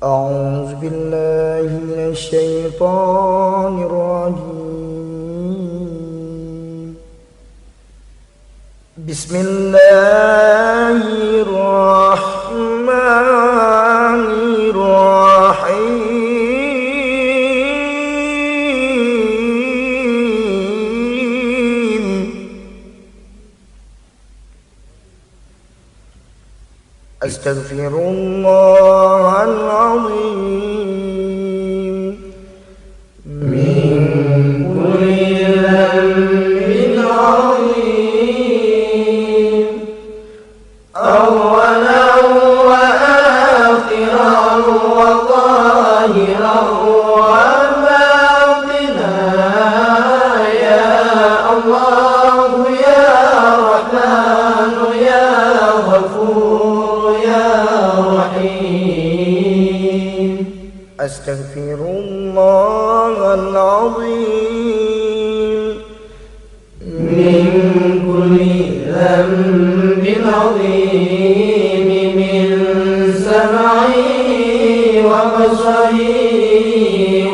أعوذ بالله من الشيطان الرجيم. بسم الله الرحمن الرحيم. أستغفر الله العظيم من كل ذنب عظيم، أولا وآخرا وظاهرا وباطنا، يا الله يا رحمن يا غفور يا رحيم. أستغفر الله العظيم من كل ذنب عظيم، من سمعي وبصري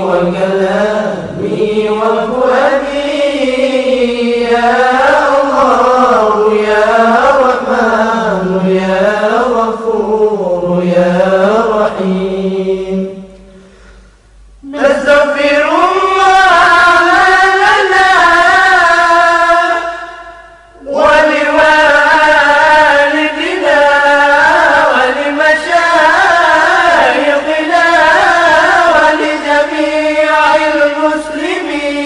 وكلامي وفؤادي، يا الله يا رحمن يا غفور يا رحيم. نستغفر الله لنا ولوالدنا ولمشايخنا ولجميع المسلمين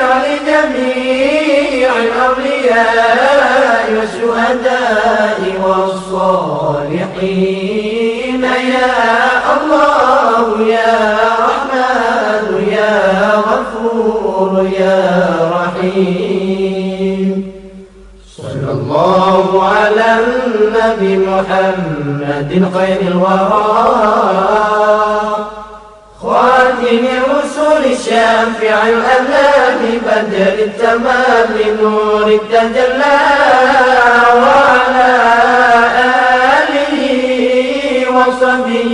ولجميع الأولياء والشهداء والصالحين، يا الله يا رحمن يا غفور يا رحيم. صلى الله على النبي محمد خير الورى، خاتم الرسل شافع الأنام، بدر التمام نور التجلى، وعلى آله وصحبه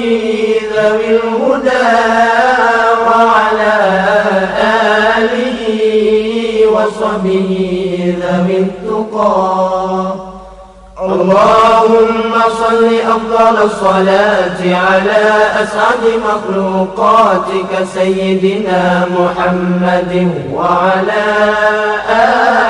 ذوي الهدى، وعلى آله وصحبه ذوي التقى. اللهم صل أفضل الصلاة على أسعد مخلوقاتك سيدنا محمد، وعلى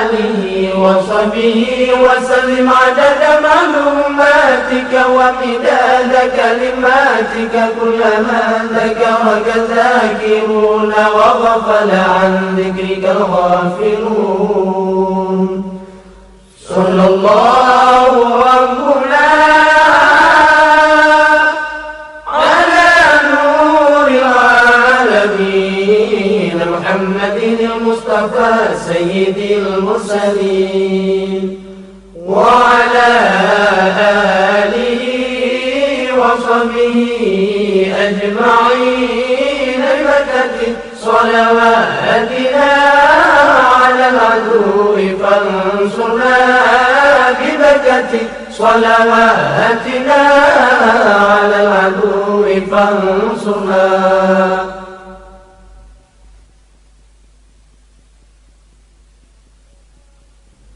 آله وصحبه وسلم عدد معلوماتك ومداد كلماتك، كلما ذكرك ذاكرون وغفل عن ذكرك الغافلون. صلى الله ربنا على نور العالمين محمد المصطفى سيد المرسلين، وعلى آله وصحبه أجمعين، ببركة صلواتنا على العدو فانصرنا، ببركة صلواتنا على العدو فانصرنا.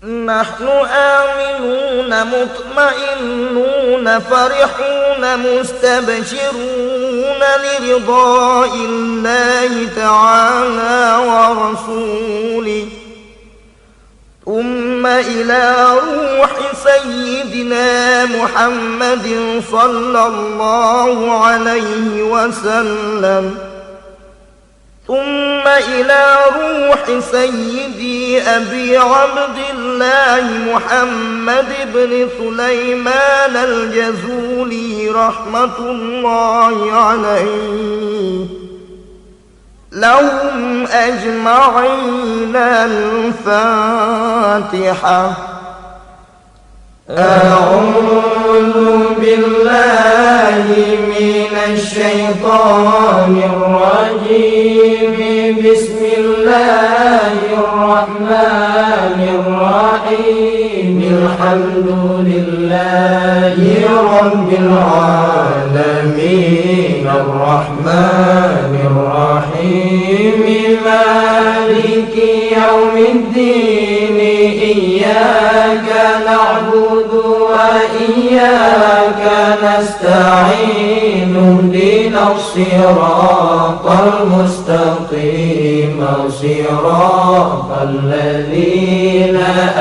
نحن آمنون مطمئنون فرحون مستبشرون لرضاء الله تعالى ورسوله، ثم إلى روح سيدنا محمد صلى الله عليه وسلم، ثم إلى روح سيدي أبي عبد الله محمد بن سليمان الجزولي رحمة الله عليه، لهم أجمعين الفاتحة. أعوذ بالله من الشيطان الرجيم، بسم الله الرحمن الرحيم، الحمد لله رب العالمين، الرحمن الرحيم مالك يوم الدين إياك نعبد وإياك نستعين اهدنا الصراط المستقيم صراط الذين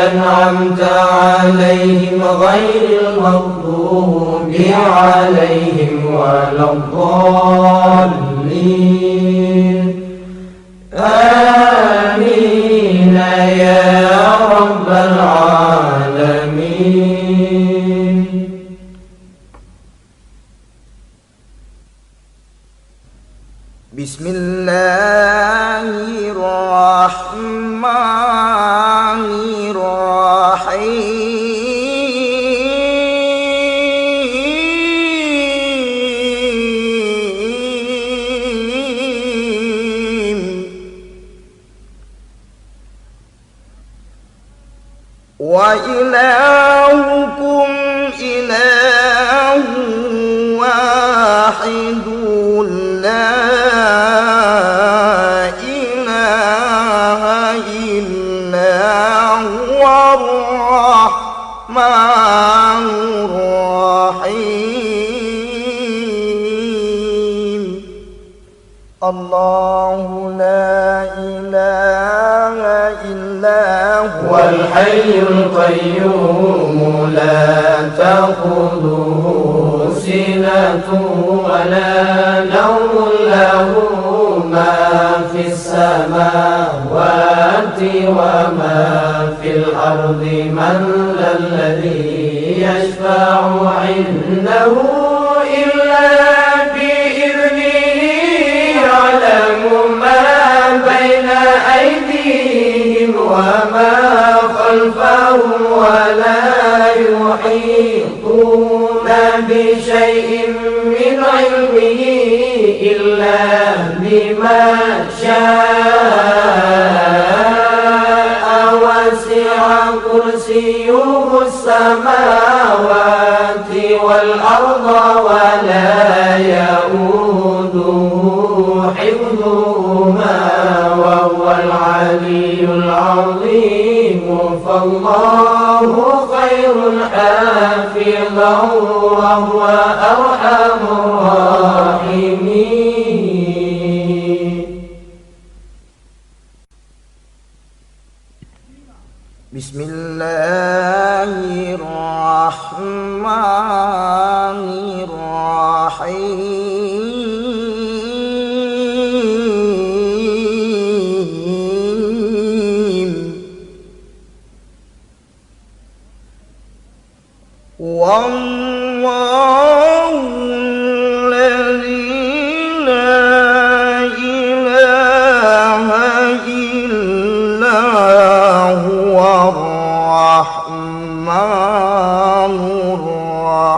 أنعمت عليهم غير المغضوب عليهم ولا الضالين آمين يا رب العالمين. بسم الله الرحمن الرحيم وإلهكم إله واحد لا إله إلا هو الرحمن الرحيم. الله لا إله إلا هو الحي القيوم لا تأخذه سنة ولا نوم له ما في السماوات وما في الأرض من ذا الذي يشفع عنده إلا بإذنه يعلم ما بين أيديهم وما خلفهم ولا يحيطون بشيء من علمه إلا بما شاء وسع كرسيه السماوات والأرض ولا يؤوده حفظهما وهو العلي العظيم. فالله خير حافظا وهو أرحم الراحمين. بسم الله الرحمن الرحيم. والله الذي لا إله إلا هو الرحمن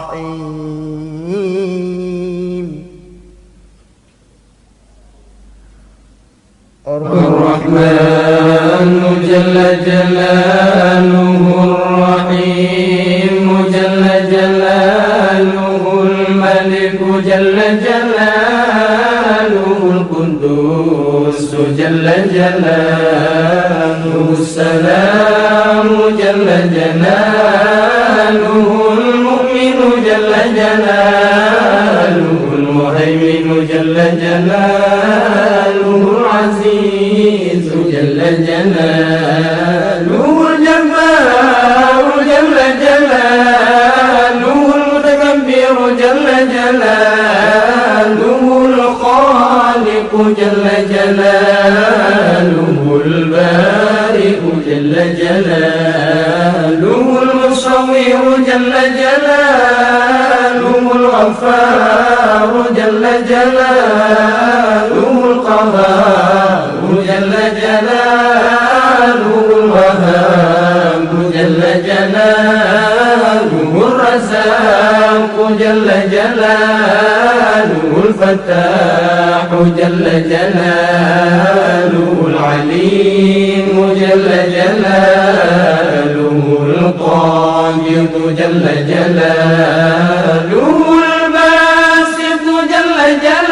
الرحيم. الرحمن جل جلاله الرحيم جل جلاله الملك جل جلاله القدوس جل جلاله السلام جل جلاله المؤمن جل جلاله المهيمن جل جلاله العزيز جل جلاله الجبار جل جلاله المتكبر جل جلاله الخالق جل جلاله البارئ جل جلاله المصور جل جلاله الغفار جل جلاله القهار جل جلاله الوهاب جل جلاله الرزاق جل جلاله الفتاح جل جلاله العليم جل جلاله القابض جل جلاله الباسط جل جلاله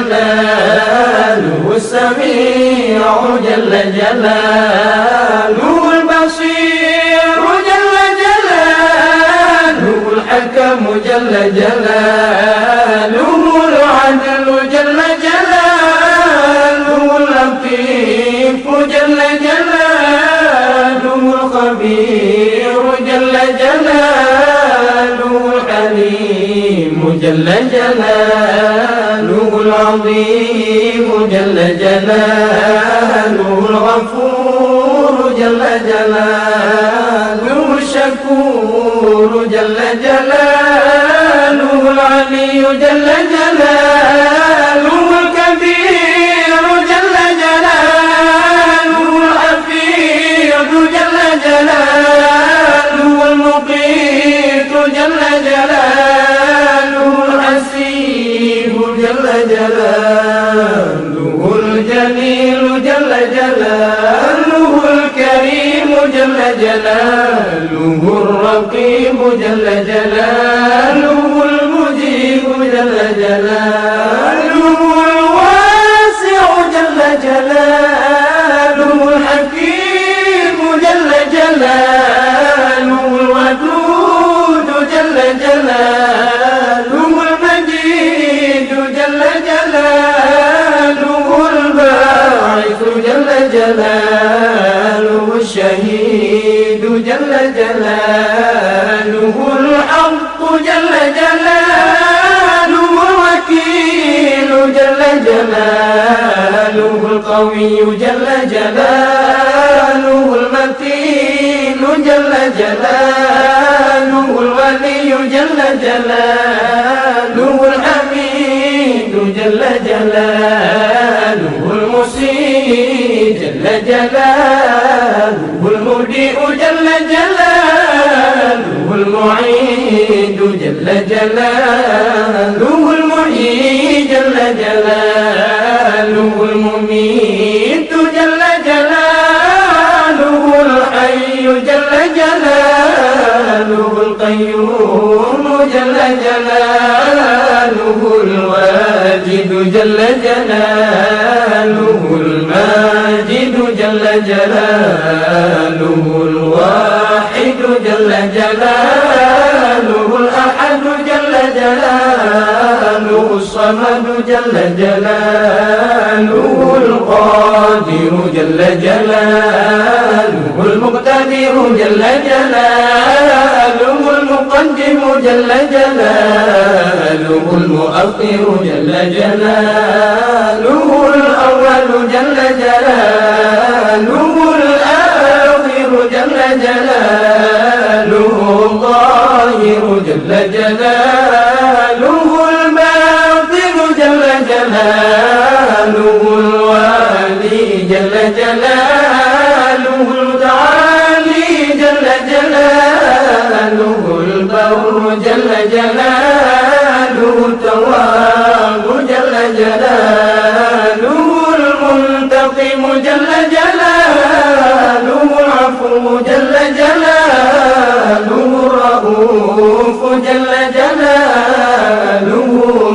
جلاله السميع جل جلاله البصير جل جلاله الحكم جل جلاله العدل جل جلاله اللطيف جل جلاله الخبير جل جلاله الحليم جل جلاله العظيم جل جلاله الغفور جل جلاله الشكور جل جلاله العلي جل جلاله الكبير جل جلاله الحفيظ جل جلاله المقيت جل جلاله الحسيب جل جلاله الجليل جل جلاله الكريم جل جلاله الرقيب جل جلاله المجيب جل جلاله الواسع جل جلاله الحكيم جل جلاله الودود جل جلاله المجيد جل جلاله الباعث جل جلاله الشهيد جل جلاله الحق جل جلاله الوكيل جل جلاله القوي جل جلاله المتين جل جلاله الولي جل جلاله الحميد جل جلاله المسيء جل جلاله المبدئ جل جلاله المعيد جل جلاله المحيي جل جلاله المميت جل جلاله الحي جل جلاله القيوم جل جلاله الواجد جل جلاله الماجد جل جلاله الواحد جل جلاله الأحد جل جلاله الصمد جل جلاله القادر جل جلاله المقتدر جل جلاله المقدم جل جلاله المؤخر جل جلاله الأول جل جلاله الآخر جل جلاله الظاهر جل جلاله الباطن جل جلاله الوالي جل جلاله المتعالي جل جلاله البر جل جلاله التواب جل جلاله المنتقم جل جلاله العفو جل جلاله الرؤوف جل جلاله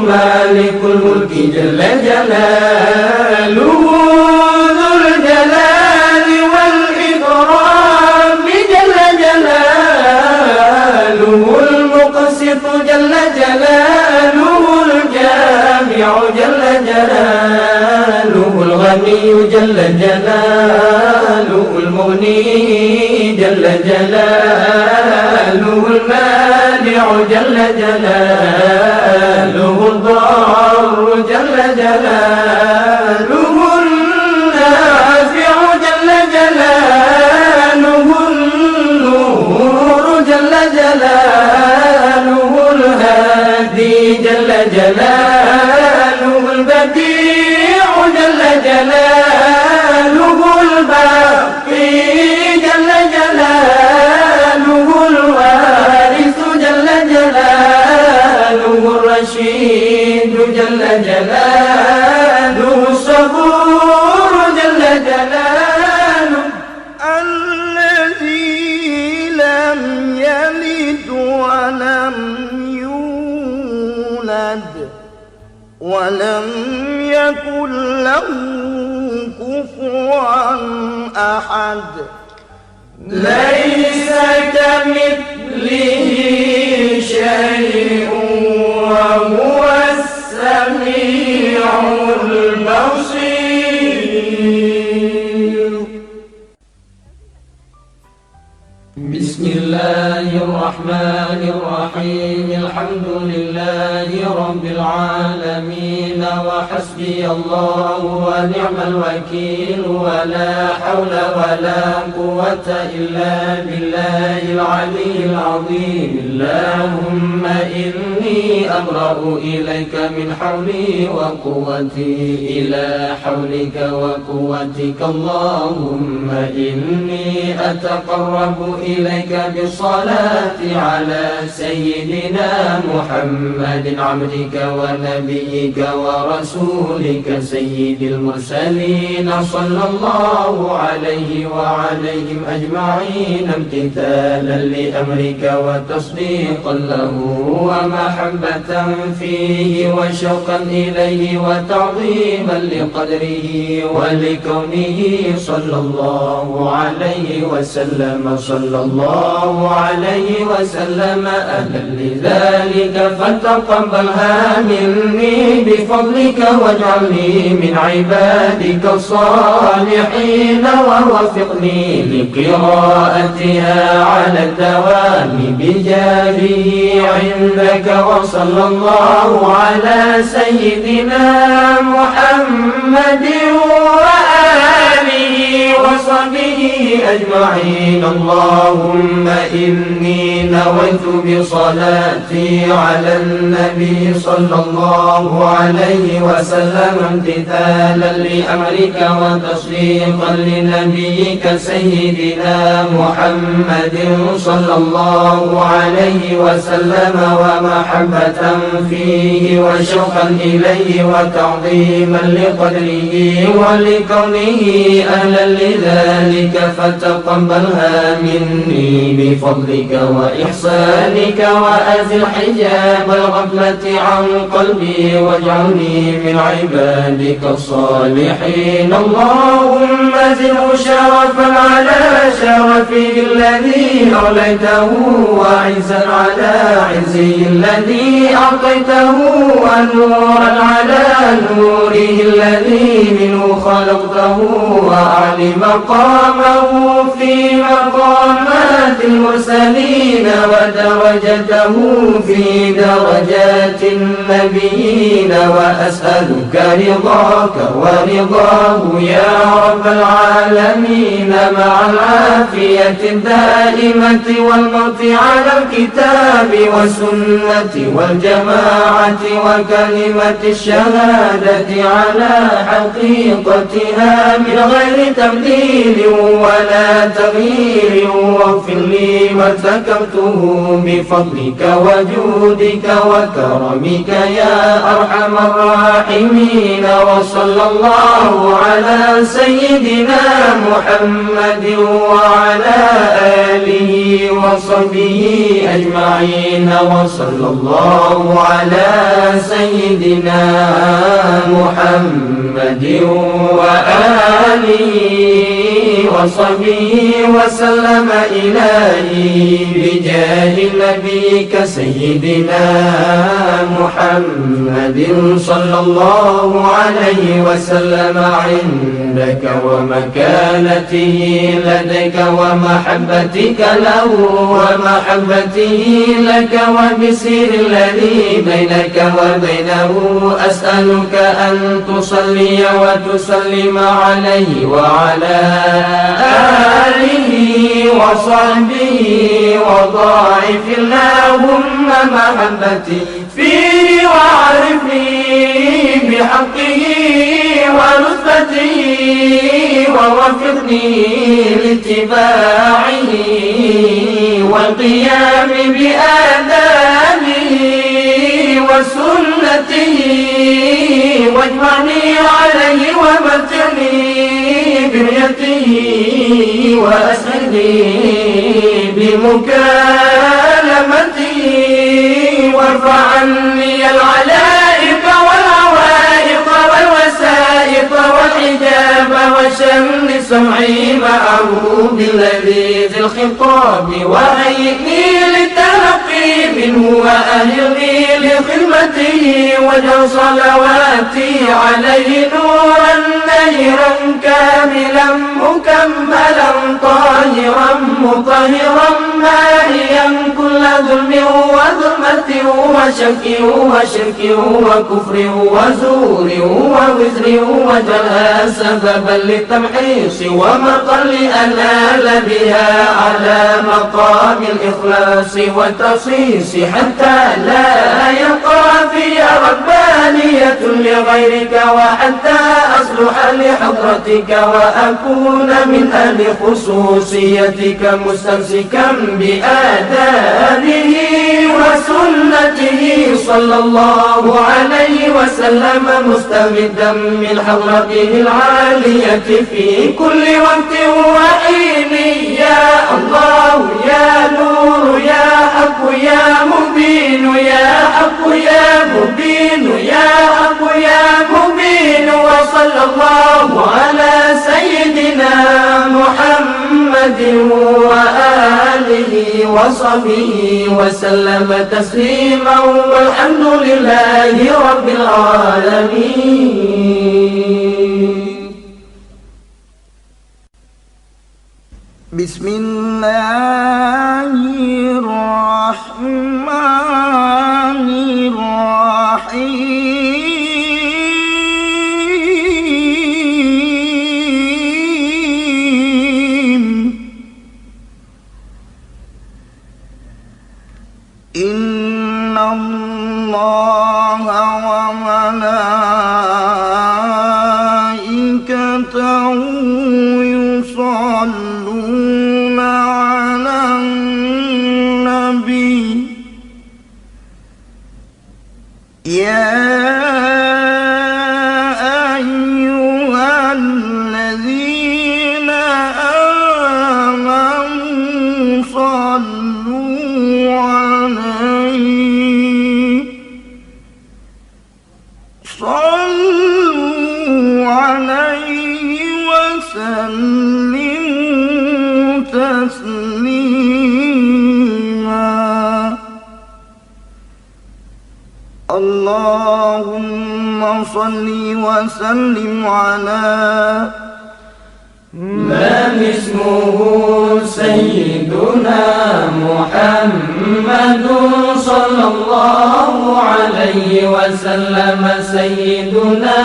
مالك الملك جل جلاله ذو الجلال والإكرام جل جلاله المقسط جل جلاله الجامع جل جلاله الغني جل جلاله المغني جل جلاله المانع جل جلاله الضار جل جلاله النافع جل جلاله النور جل جلاله الهادي جل جلاله البديع جل جلاله الباقي جل جلاله الوارث جل جلاله الرشيد جل جلاله الصبور جل جلاله الذي لم يلد ولم يولد ولم يكن له كفوا أحد ليس كمثله شيء وهو السميع البصير. بسم الله الرحمن الرحيم. الحمد لله رب العالمين وحسبي الله ونعم الوكيل ولا حول ولا قوة إلا بالله العلي العظيم. اللهم إني أبرأ إليك من حولي وقوتي إلى حولك وقوتك. اللهم إني أتقرب إليك بالصلاة على سيدنا محمد عبدك ونبيك ورسولك سيد المرسلين صلى الله عليه وعليهم أجمعين امتثالا لأمرك وتصديقا له ومحبة فيه وشوقا إليه وتعظيما لقدره ولكونه صلى الله عليه وسلم صلى الله عليه وسلم أهلا لذلك فتقبلها مني بفضلك واجعلني من عبادك الصالحين ووفقني لقراءتها على الدوام بجاهه عندك. وصلى الله على سيدنا محمد وآله وصحبه أجمعين. اللهم إني نويت بصلاتي على النبي صلى الله عليه وسلم امتثالا لأمرك وتصديقا لنبيك سيدنا محمد صلى الله عليه وسلم ومحبة فيه وشوقا إليه وتعظيما لقدره ولكونه أهلا لذلك فتقبلها مني بفضلك وإحسانك وأزل حجاب الغفلة عن قلبي واجعلني من عبادك الصالحين. اللهم زده شرفا على شرفه الذي أعليته وعزا على عزه الذي أعطيته ونورا على نوره الذي منه خلقته وأعلي مقامه في مقامات المرسلين ودرجته في درجات النبيين. وأسألك رضاك ورضاه يا رب العالمين مع العافية الدائمة والموت على الكتاب والسنة والجماعة وكلمة الشهادة على حقيقتها من غير تبديل ولا تغيير. واغفر لي ما ارتكبته بفضلك وجودك وكرمك يا أرحم الراحمين. وصلى الله على سيدنا محمد وعلى آله وصحبه أجمعين. وصلى الله على سيدنا محمد وآله وصحبه وسلم إلهي بجاه نبيك سيدنا محمد صلى الله عليه وسلم عندك ومكانته لديك ومحبتك له ومحبته لك وبسير الذي بينك وبينه. أسألك أن تصلي وتسلم عليه وعلى آله وصحبه وضاعف اللهم محبتي فيه وعرفني بحقه ونصرته ووفقني لاتباعه والقيام بآدابه وسنته واجمعني عليه ومتعني بريته وأسعدني بمكالمته وارفع عني العلائق والعوائق والوسائل بالذي في الخطاب وهيئني للتلقي منه وأهلني لخدمته واجعل صلواتي عليه نورا نيرا كاملا مكملا طاهرا مطهرا ماهيا كل ظلم وظلمة وشك وشرك وكفر وزور ووزر واجعلها سببا للتمحيص ومطر لأنال بها على مقام الإخلاص والتصيص حتى لا يقع في ربانية لغيرك وحتى أصلح لحضرتك وأكون من أهل خصوصيتك مستمسكا بآدابه وسنته صلى الله عليه وسلم مستمدا من حضرته العالية في كل وقت وحين يا الله يا نور يا حق يا مبين يا حق يا مبين يا حق يا مبين وصلى الله على سيدنا محمد وآله وصحبه وسلم تسليما والحمد لله رب العالمين. بسم الله الرحمن الرحيم. إن الله وملائكته يصلون على النبي يا أيها الذين آمنوا صلوا عليه وسلموا تسليما. اللهم صل وسلم على من اسمه سيدنا محمد صلى الله عليه وسلم سيدنا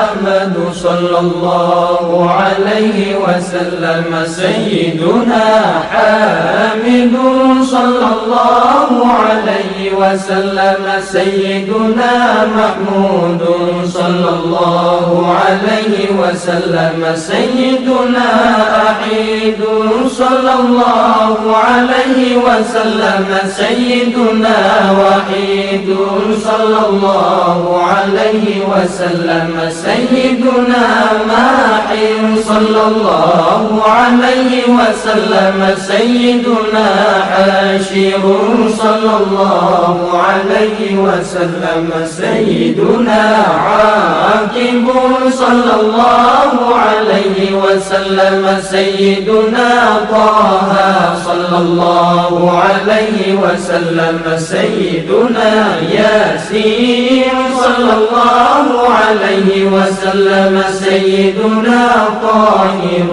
أحمد صلى الله عليه وسلم سيدنا حامد صلى الله عليه وسلم سيدنا محمود صلى الله عليه وسلم سيدنا أحيد صلى الله عليه وسلم سيدنا وحيد صلى الله عليه وسلم سيدنا ماحي صلى الله عليه وسلم سيدنا حاشر صلى الله عليه وسلم سيدنا عاقب صلى الله عليه وسلم سيدنا طه صلى الله عليه وسلم سيدنا ياسين صلى الله عليه وسلم سيدنا طاهر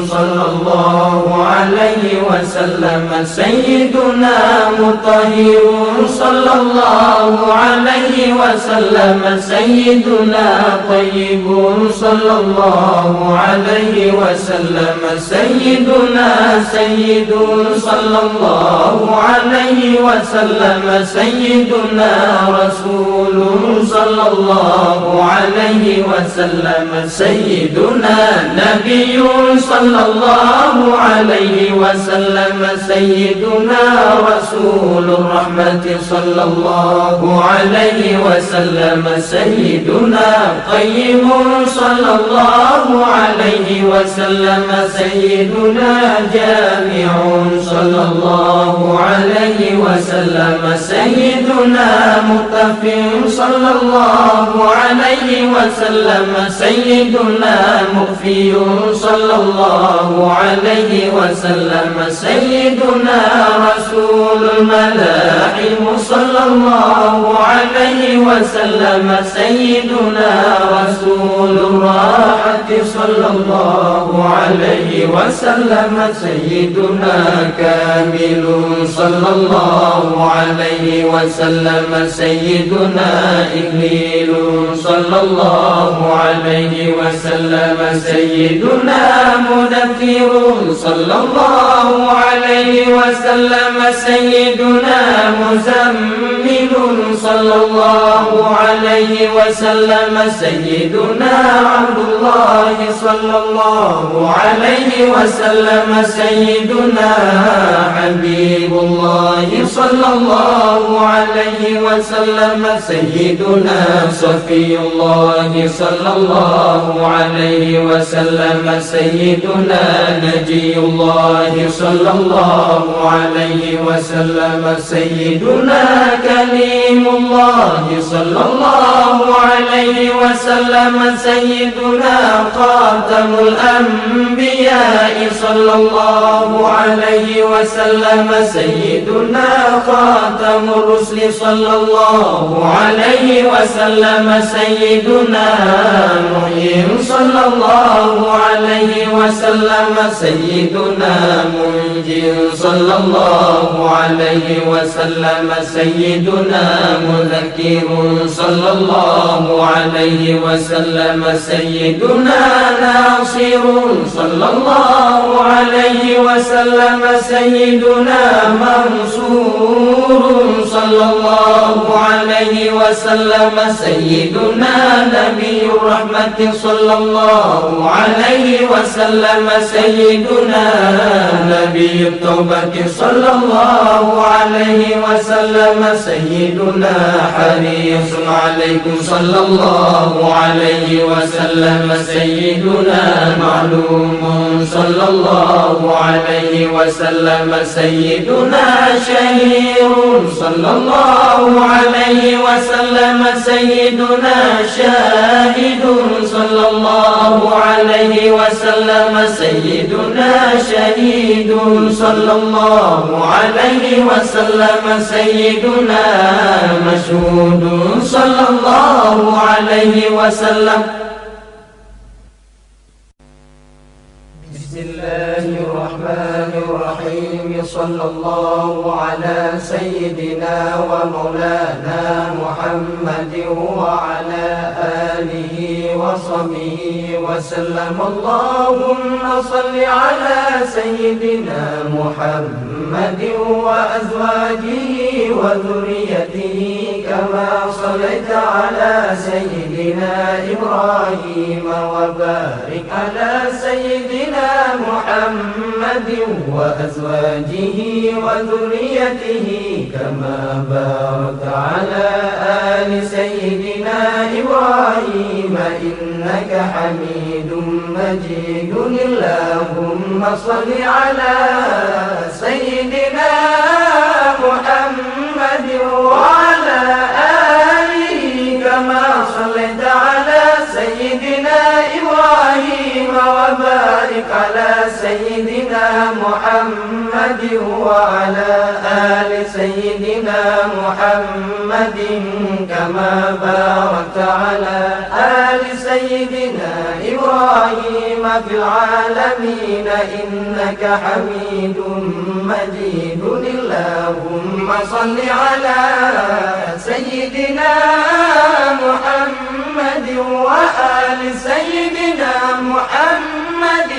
صلى الله عليه وسلم سيدنا مطهر صلى الله عليه وسلم سيدنا طيب صلى الله عليه وسلم سيدنا سيد صلى الله عليه وسلم سيدنا رسول صلى الله عليه وسلم سيدنا نبي صلى الله عليه وسلم سيدنا رسول الرحمة صلى الله عليه وسلم سيدنا قيم صلى الله عليه وسلم سيدنا جامع صلى الله عليه وسلم سيدنا مقتف صلى الله عليه وسلم سيدنا مخفي صلى الله عليه وسلم سيدنا رسول الملاحم صلى الله عليه وسلم سيدنا رسول الراحة صلى الله عليه وسلم سيدنا كامل صلى الله عليه وسلم سيدنا إكليل صلى الله عليه وسلم سيدنا مدثر صلى الله عليه وسلم سيدنا مزمل صلى الله عليه وسلم سيدنا عبد الله صلى الله عليه وسلم سيدنا حبيب الله صلى الله عليه وسلم سيدنا صفي الله صلى الله عليه وسلم سيدنا نجي الله صلى الله عليه وسلم سيدنا كليم الله صلى الله عليه وسلم سيدنا خاتم الأنبياء صلى الله عليه وسلم سيدنا خاتم الرسل صلى الله عليه وسلم سيدنا محيي صلى الله عليه وسلم سيدنا منجي صلى الله عليه وسلم سيدنا مذكر صلى الله عليه وسلم سيدنا ناصر صلى الله عليه وسلم سيدنا منصور صلى الله عليه وسلم سيدنا نبي الرحمة صلى الله عليه وسلم سيدنا نبي التوبة صلى الله عليه وسلم سيدنا حريص عليكم صلى الله عليه وسلم سيدنا معلوم صلى الله عليه وسلم سيدنا شهير صلى الله عليه وسلم سيدنا شاهد صلى الله عليه وسلم سيدنا شهيد صلى الله عليه وسلم سيدنا مشهود صلى الله عليه وسلم. بسم الله الرحمن الرحيم. صلى الله على سيدنا ومولانا محمد وعلى آله وصحبه وسلم. اللهم صل على سيدنا محمد وأزواجه وذريته كما صليت على سيدنا إبراهيم وبارك على سيدنا محمد وأزواجه وذريته كما باركت على آل سيدنا إبراهيم إنك حميد مجيد. اللهم صل على سيدنا محمد وعلى آله كما صليت على سيدنا إبراهيم وبارك على سيدنا محمد وعلى آل سيدنا محمد كما باركت على آل سيدنا إبراهيم في العالمين إنك حميد مجيد. اللهم صل على سيدنا محمد وآل سيدنا محمد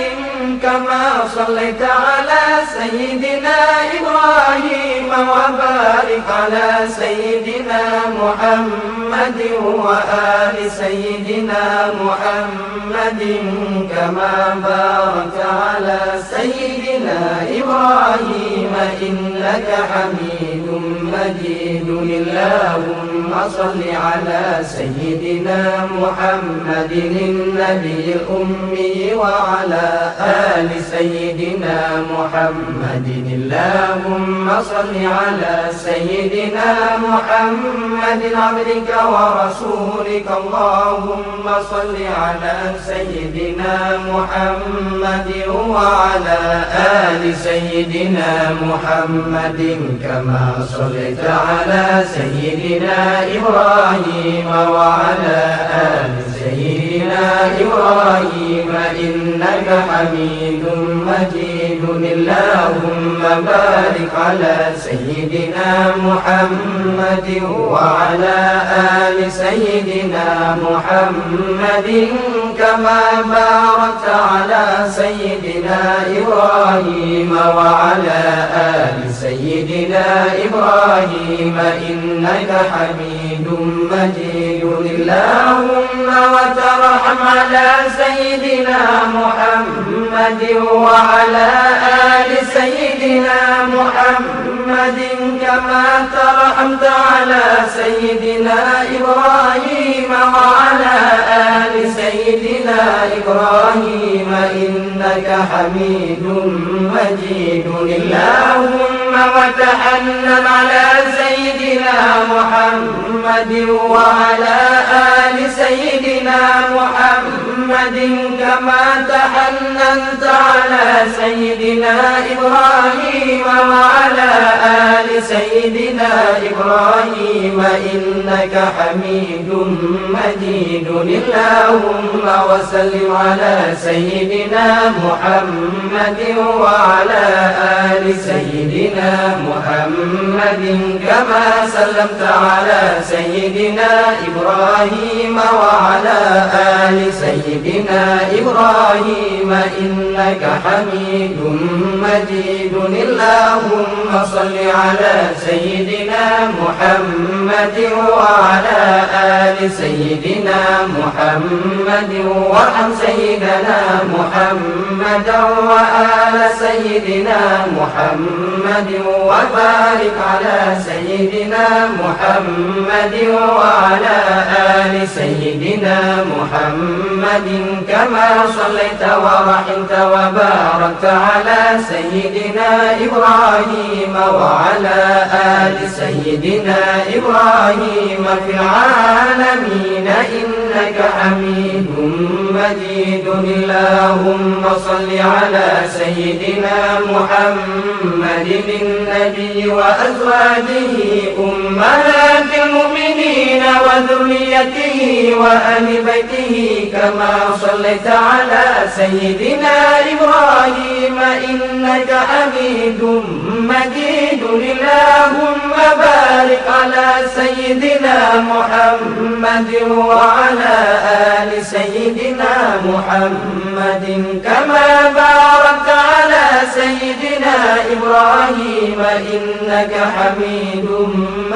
كما صليت على سيدنا إبراهيم وبارك على سيدنا محمد وآل سيدنا محمد كما باركت على سيدنا سيدنا إبراهيم إنك حميد مجيد اللهم صل على سيدنا محمد النبي الأمي وعلى آل سيدنا محمد اللهم صل على سيدنا محمد عبدك ورسولك اللهم صل على سيدنا محمد وعلى آل سيدنا محمد كما صليت على سيدنا إبراهيم وعلى آل سيدنا إبراهيم إنك حميد مجيد اللهم بارك على سيدنا محمد وعلى آل سيدنا محمد كما باركت على سيدنا إبراهيم وعلى آل سيدنا إبراهيم إنك حميد مجيد اللهم وترحم على سيدنا محمد وعلى آل سيدنا محمد كما ترحمت على سيدنا إبراهيم وعلى آل سيدنا إبراهيم إنك حميد مجيد اللهم وتحنن على سيدنا محمد وعلى آل سيدنا محمد كما تحننت على سيدنا إبراهيم وعلى آل سيدنا إبراهيم إنك حميد مجيد اللهم وسلم على سيدنا محمد وعلى آل سيدنا محمد كما سلمت على سيدنا إبراهيم وعلى آل سيدنا إبراهيم إنك حميد مجيد اللهم صل على سيدنا محمد وعلى آل سيدنا محمد وارحم سيدنا محمد وآل سيدنا محمد وبارك على سيدنا محمد وعلى آل سيدنا محمد كما صليت ورحمت وباركت على سيدنا إبراهيم وعلى آل سيدنا إبراهيم في العالمين إنك حميد مجيد اللهم صل على سيدنا محمد النبي وأزواجه أمهات المؤمنين وذريته وأهل بيته كما صليت على سيدنا إبراهيم إنك حميد مجيد اللهم بارك على سيدنا محمد وعلى آل سيدنا محمد كما باركت على سيدنا إبراهيم إنك حميد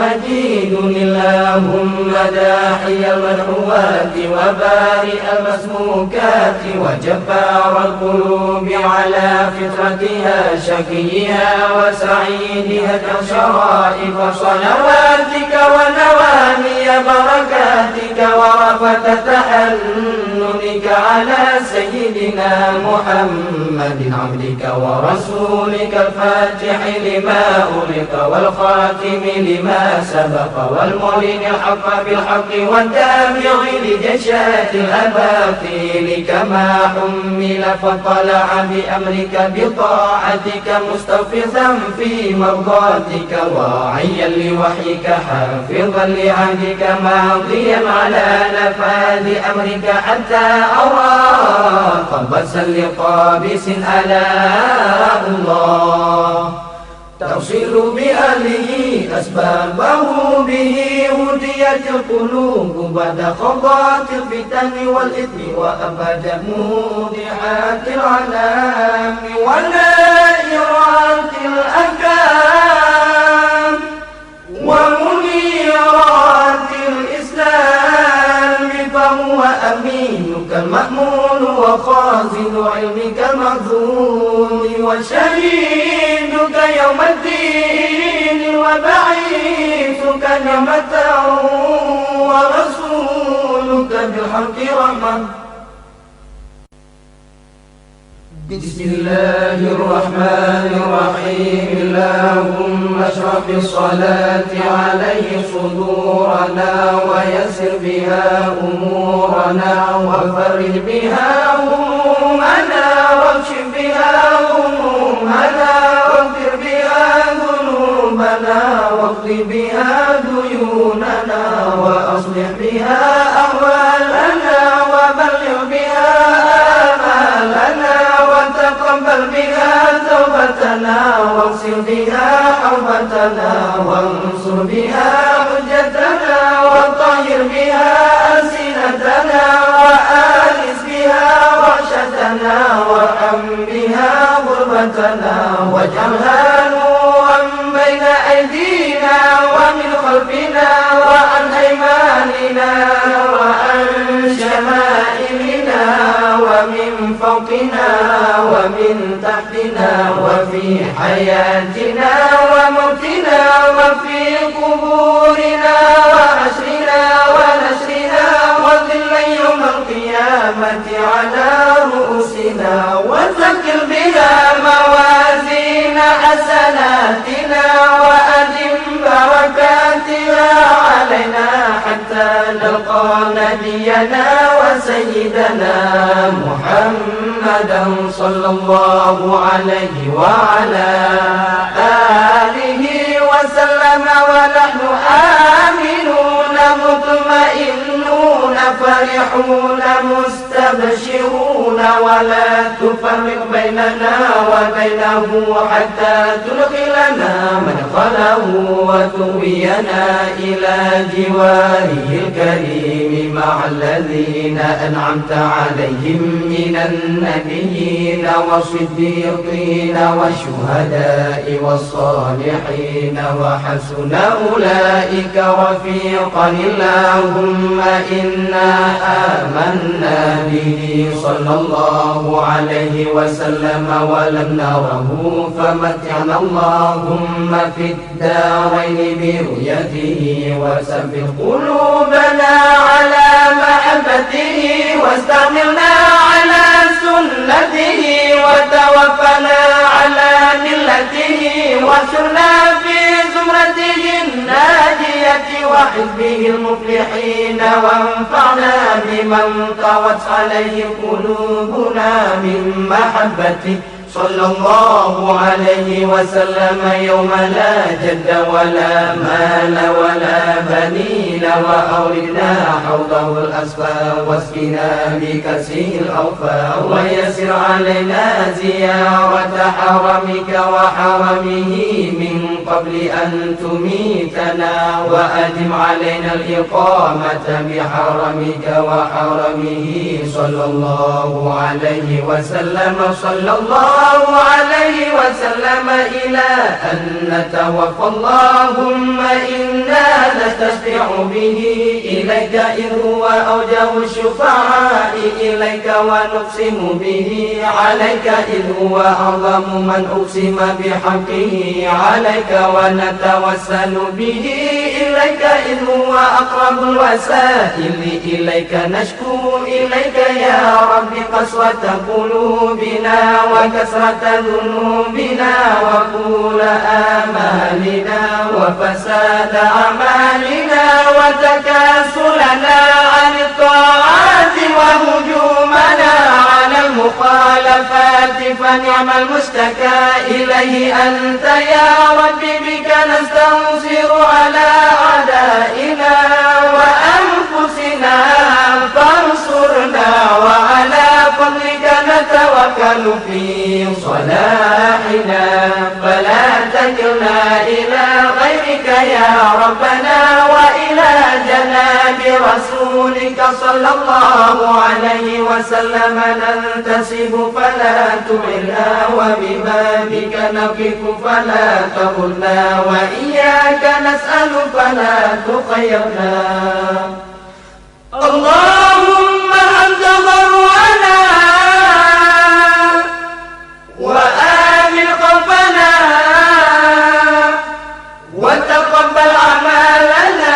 مجيد اللهم داحي المدعوات وبارئ المسموكات وجبار القلوب على فطرتها شقيها وسعيدها شرائف صلواتك ونوامي بركاتك ورفة تحننك على سيدنا محمد عبدك ورسولك الفاتح لما أغلق والخاتم لما سبق والمعلن الحق بالحق والدافع لجشات الأباطيل كما حمل فطلع بأمرك بطاعتك مستوفزا في مرضاتك واعيا لوحيك حافظا لعهدك ماضيا على نفاذ أمرك حتى أرى قبسا لقابس ألا الله تصل بأهله أسبابه به هديت القلوب بعد خضات الفتن والإثم وأبد مودعات العلام ونائرات الأحكام ومنيرات الإسلام فهو أمينك المأمون وخازن علمك المخزون وشهيد رحمة ورسولك بالحق رحمة. بسم الله الرحمن الرحيم. اللهم اشرح بالصلاة عليه صدورنا ويسر بها أمورنا وفرج بها همومنا واكشف بها همومنا واغفر بها ذنوبنا واقض بها ديوننا وأصلح بها أحوالنا وبلغ بها آمالنا وتقبل بها توبتنا واغسل بها حوبتنا وانصر بها حجتنا وطهر بها ألسنتنا وآنس بها وحشتنا وارحم بها غربتنا واجعلها نورا بين أيدينا ومن خلفنا وعن أيماننا وعن شمائلنا ومن فوقنا ومن تحتنا وفي حياتنا وموتنا وفي قبورنا وحشرنا ونشرنا وذل يوم القيامة على رؤوسنا وثقل بها موازين حسناتنا وأدم بركاتها علينا حتى نلقى نبينا وسيدنا محمدا صلى الله عليه وعلى آله وسلم ونحن آمنون مطمئنون فرحون مستبشرون ولا تفرق بيننا وبينه حتى تدخلنا مدخله وتؤوينا إلى جواره الكريم مع الذين أنعمت عليهم من النبيين والصديقين والشهداء والصالحين وحسن أولئك رفيقا. اللهم إنا آمنا به صلى الله عليه وسلم ولم نره فمتعنا اللهم في الدارين برؤيته وثبت قلوبنا على محبته واستعملنا على سنته وتوفنا على ملته واحشرنا في زمرته الناجية وحزبه المفلحين وانفعنا بمن طوت عليه قلوبنا من محبته صلى الله عليه وسلم يوم لا جد ولا مال ولا بنين وأوردنا حوضه الأصفى واسقنا بكأسه الأوفى ويسر علينا زيارة حرمك وحرمه من قبل أن تميتنا وأدم علينا الإقامة بحرمك وحرمه صلى الله عليه وسلم. صلى الله عليه وسلم إلى أن نتوفى. اللهم إنا نستشفع به إليك إذ هو أوجه الشفعاء إليك ونقسم به عليك إذ هو أعظم من أقسم بحقه عليك ونتوسل به إليك إذ هو أقرب الوسائل إليك نشكو إليك يا رب قسوة قلوبنا وكسرة ذنوبنا وطول آمالنا وفساد أعمالنا وتكاسلنا عن الطاعات وهجومنا على المخالفات فنعم المشتكى إليه أنت يا رب بك نستنصر على أعدائنا وأنفسنا فانصرنا وعلى فضلك نتوكل في صلاحنا فلا تكلنا إلى غيرك يا ربنا وإلى جناب رسولك صلى الله عليه وسلم ننتسب فلا تعلنا وببابك نقف فلا تغلنا وإياك نسأل فلا تخيرنا. اللهم أنت ضرعنا وآمن خوفنا وتقبل أعمالنا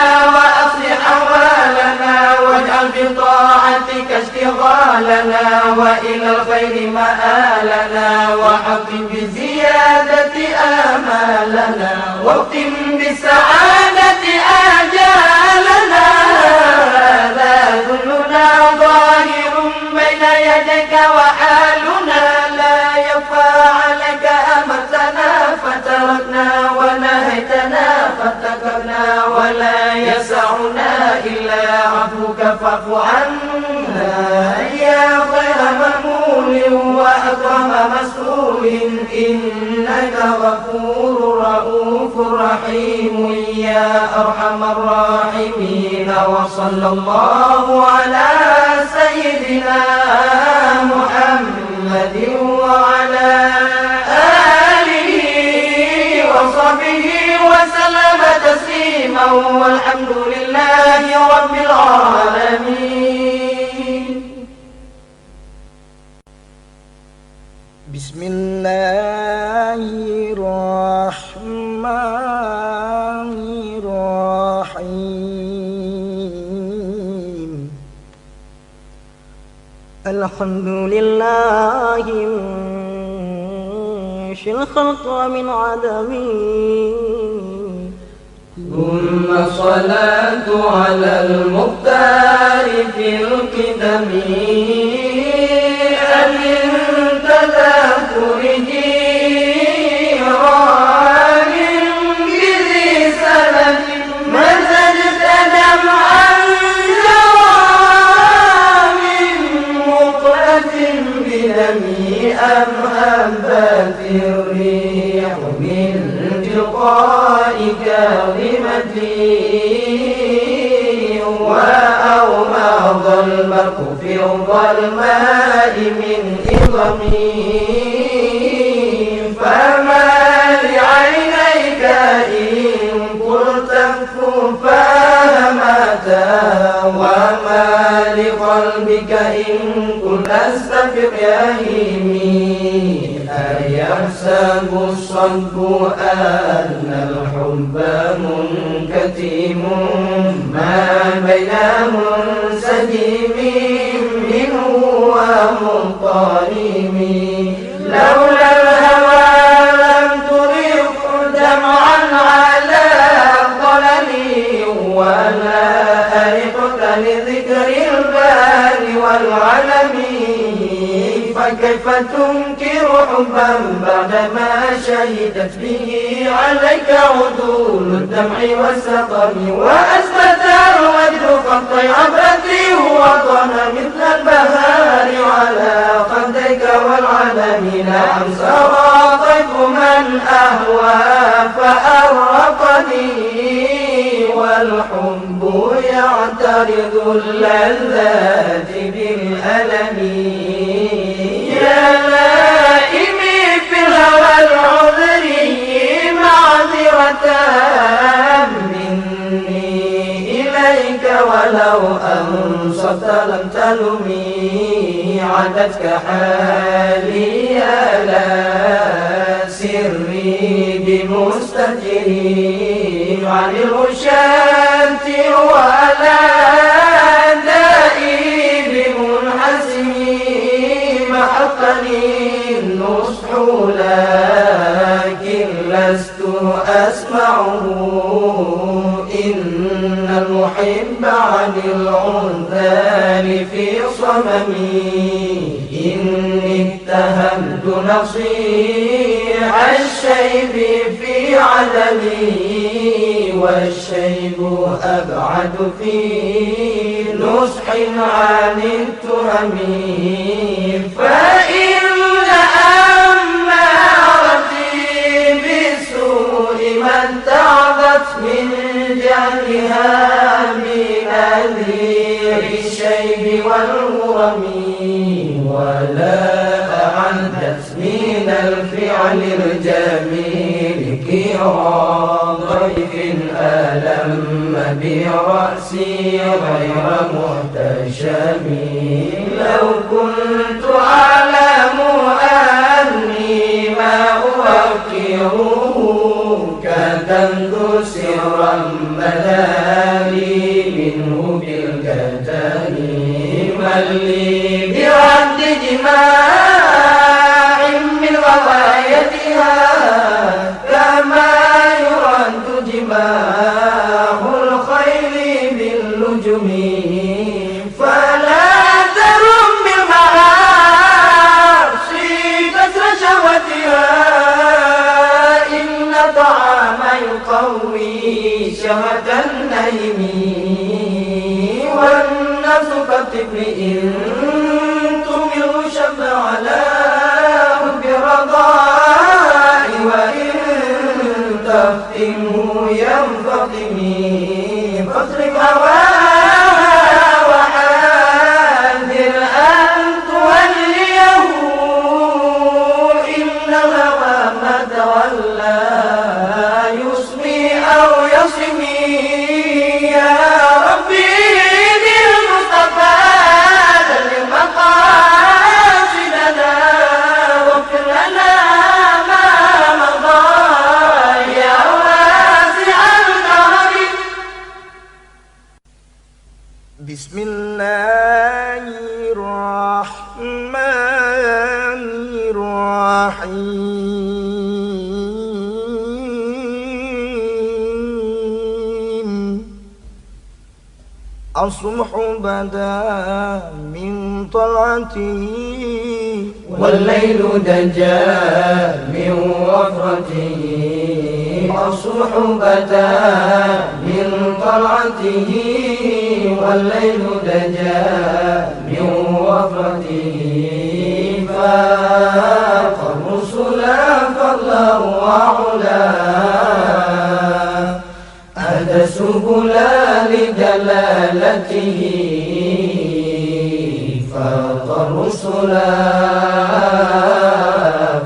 وأعطي بزيادة آمالنا واختم بالسعادة آجالنا. هذا ذلنا ظاهر بين يديك وحالنا لا يخفى عليك. أمرتنا فتركنا ونهيتنا فاتقنا ولا يسعنا إلا عفوك فاعف عنا يا خير مأمول وأكرم مسؤول. إنك غفور رؤوف رحيم يا أرحم الراحمين. وصلى الله على سيدنا محمد وعلى آله وصحبه وسلم تسليما والحمد لله رب العالمين. بسم الله الرحمن الرحيم. الحمد لله منشئ الخلق من عدم ثم الصلاة على المختار في القدم أمن تذكره رام بذي سلف مزجت دمعا جرام مطرة بدمي أم هبت الريح من تلقاء كاظمتي وأومض البرق في الظلماء من إظمي. فما لعينيك إن قلت اكفوا ماتا وما لقلبك إن قلت استفق يهيمي. أيحسب الصد أن الحب منكتم ما بين منسجم منه ومنطلم. لولا الهوى لم ترق دمعا على ضللي ولا أرقت لذكر البال والعلم. فكيف تنكر حبا بعدما شهدت به عليك عدول الدمع والسقم. وأثبت الوجه خط عبرتي وطن مثل البهار على خديك والعلم. نعم سرى طيف من أهوى فأرقني والحب يعترض اللذات بالألم. يا لائمي في الهوى العذري معذرة مني إليك ولو أنصت لم تلمي. عدتك حالي يا لا سري بمستجري عن الغشاة ولا دائي بمنحسمي. محقني النصح لكن لست أسمعه. إن المحب عن العذال في صممي. إني اتهمت نصيح الشيب في عدمي والشيب أبعد في نصح عن التهم. فإن أمارتي بالسوء ما اتعظت من جهلها بنذير الشيب والغرم. ولا أعدت من الفعل الجميل كرام ضيف ألم برأسي غير محتشم. لو كنت أعلم أني ما أوقره كتمت سرا بدالي منه بالكتم. من لي برد جماع من غوايا النجم فلا ترم بالمعاصي كسر شهوتها إن طعام يقوي شهوة النيم والنفس كالطفل إن تمل شب على حب رضاء وإن تفتنه ينفطم فاصرف هواها وحاذر أن توليه إن الهوى ما تولى يصمي أو يصمي يا ربي بالمصطفى سلم مقاصدنا واغفر لنا ما مضى يا واسع الكرم. بسم الله الرحمن الرحيم الصبح بدا من طلعته والليل دجى من وفرته الصبح بدا من طلعته والليل دجى من وفرته فاق الرسل فضلا وعلا أهدى السبل لجلالته فاق الرسل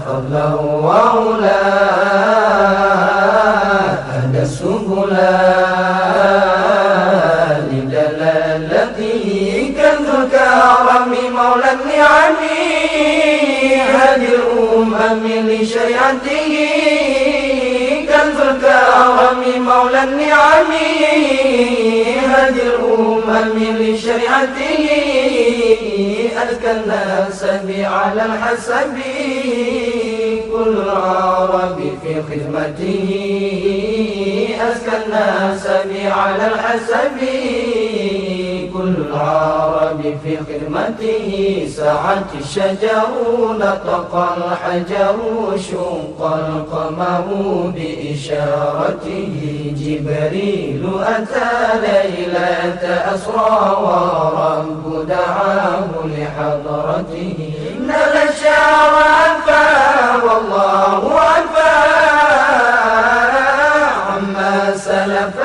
فضلا وعلا أهدى السبل لجلالته كنز الكرم مولى النعم هدي الأمم لشريعته كنز الكرم مولى النعم هدي الأمم لشريعته أزكى الناس على الحسب كل العرب في خدمته أزكى الناس على الحسب كل العرب في خدمته سعت الشجر نطق الحجر شق القمر بإشارته جبريل أتى ليلة أسرى ورب دعاه لحضرته نال الشعر أنفى والله أنفى عما سلف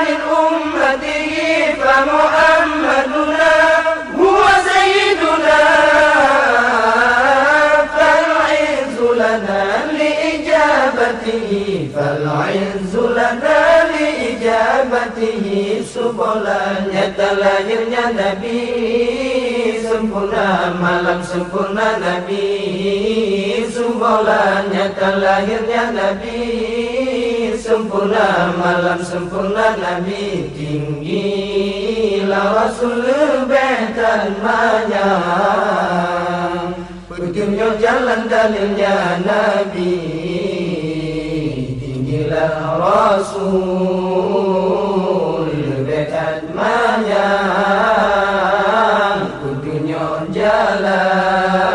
من أمته فمحمدنا هو سيدنا فالعز لنا لإجابته فالعز لنا لإجابته سبلانnya terlahirnya Nabi sempurna malam sempurna Nabi sumbolanya terlahirnya Nabi sempurna malam sempurna Nabi tinggilah Rasul betan manyang petunjuk jalan dalilnya Nabi tinggilah Rasul betan manyang petunjuk jalan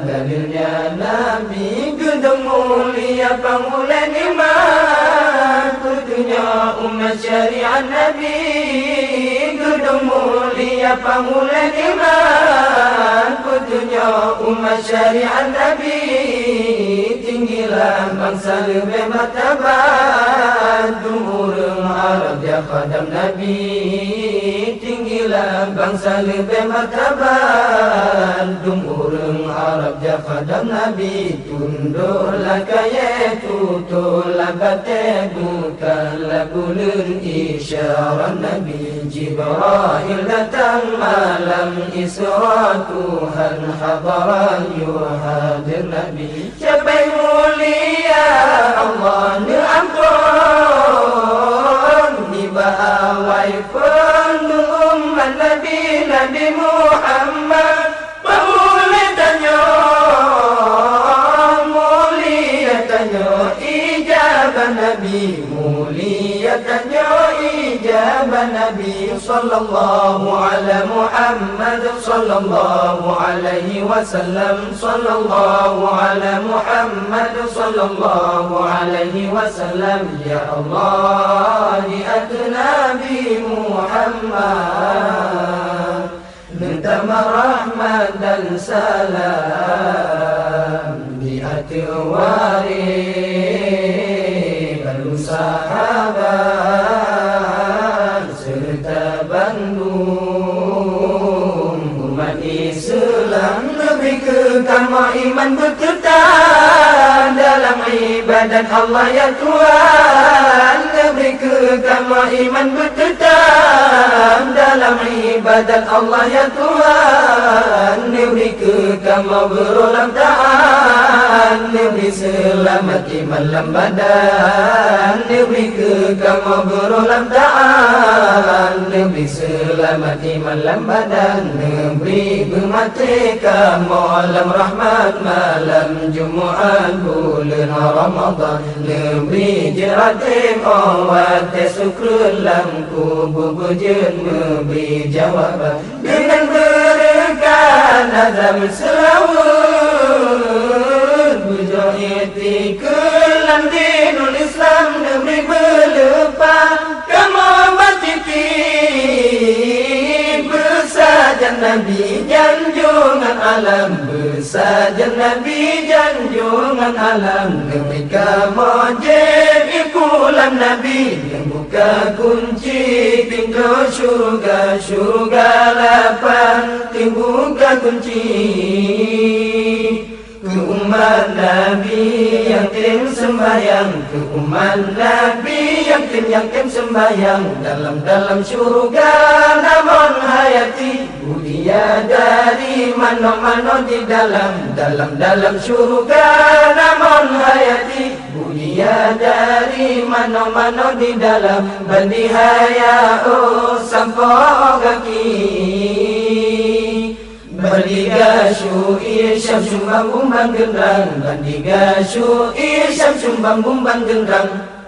dalilnya Nabi gedung mulia bangunan iman petunjuk umat syariat Nabi gedung mulia bangunan iman petunjuk umat syariat Nabi tinggilah bangsa lebih martabat dumurung Arab ya khadam Nabi tinggilah bangsa lebih martabat dumurung Arab ya khadam Nabi tunduklah kaya tutullah bate bukanlah bulun isyarat Nabi Jibril datang malam Isra Tuhan hadaran yuhadir Nabi capai mulia Allah diampun dibawai penuh umat Nabi Nabi Muhammad pemuliatannya muliatannya ijabah Nabi muliatannya ijabah Nabi sallallahu ala Muhammad sallallahu alaihi wasallam sallallahu ala Muhammad sallallahu alaihi wasallam ya Allah di Nabi Muhammad minta rahmat dan salam di hati waris lalu sahabat serta bandung umat Islam lebih kekal iman bertetap dalam ibadat Allah ya Tuhan, lebih kekal iman bertetap dalam ibadat Allah ya Tuhan, lebih kekal berulang taat, lebih selamat iman dalam badan, lebih kekal berulang taat, lebih selamat iman dalam badan, lebih bermerdeka malam rahmat malam Jumaat bulan Ramadan, lebih jeratim awat syukur lam kubur pujian memberi jawaban dengan berkat nazam selawat bujur itikul dinul Islam lebih berlepas kamu batiti bersajan Nabi janjungan alam bersajan Nabi janjungan alam ketika mojib ikulan Nabi yang buka kunci pintu syurga syurga lapan buka kunci ke umat Nabi yang tim sembahyang, ke umat Nabi yang tim sembahyang dalam syurga namun hayati budia dari mana-mana di dalam syurga namun hayati budia dari mana-mana di dalam bandihaya sampai kaki Bandiga syu'ir syam sumbang bumbang gendrang Bandiga syu'ir syam sumbang bumbang gendrang